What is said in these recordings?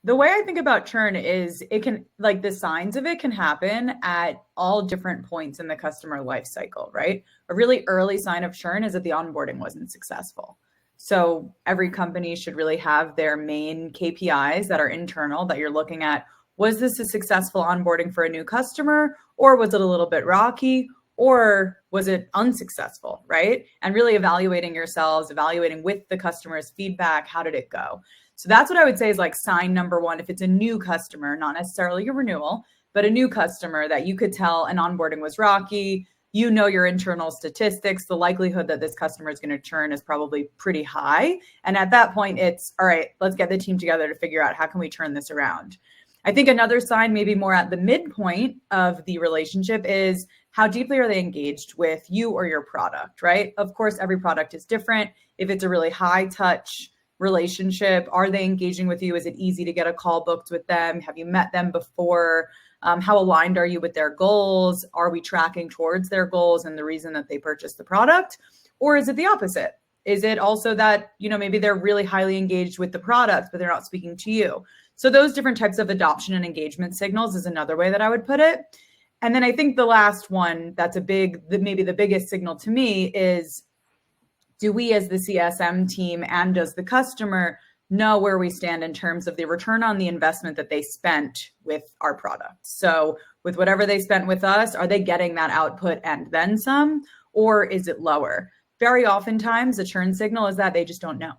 The way I think about churn is it can, like, the signs of it can happen at all different points in the customer life cycle, right? A really early sign of churn is that the onboarding wasn't successful. So every company should really have their main KPIs that are internal that you're looking at. Was this a successful onboarding for a new customer, or was it a little bit rocky, or was it unsuccessful, right? And really evaluating yourselves, evaluating with the customer's feedback, how did it go? So that's what I would say is like sign number one. If it's a new customer, not necessarily a renewal, but a new customer that you could tell an onboarding was rocky, you know your internal statistics, the likelihood that this customer is going to churn is probably pretty high. And at that point, it's all right, let's get the team together to figure out how can we turn this around. I think another sign, maybe more at the midpoint of the relationship, is how deeply are they engaged with you or your product, right? Of course, every product is different. If it's a really high touch relationship, are they engaging with you? Is it easy to get a call booked with them? Have you met them before? How aligned are you with their goals? Are we tracking towards their goals and the reason that they purchased the product? Or is it the opposite? Is it also that, maybe they're really highly engaged with the product, but they're not speaking to you? So those different types of adoption and engagement signals is another way that I would put it. And then I think the last one that's maybe the biggest signal to me is, do we as the CSM team and does the customer know where we stand in terms of the return on the investment that they spent with our product? So with whatever they spent with us, are they getting that output and then some, or is it lower? Very oftentimes the churn signal is that they just don't know.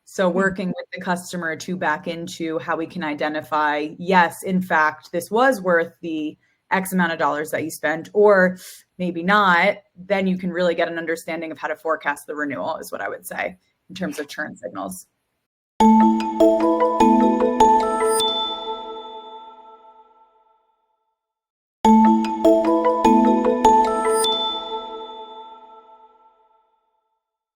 So working with the customer to back into how we can identify, yes, in fact, this was worth the X amount of dollars that you spent, or maybe not, then you can really get an understanding of how to forecast the renewal, is what I would say in terms of churn signals.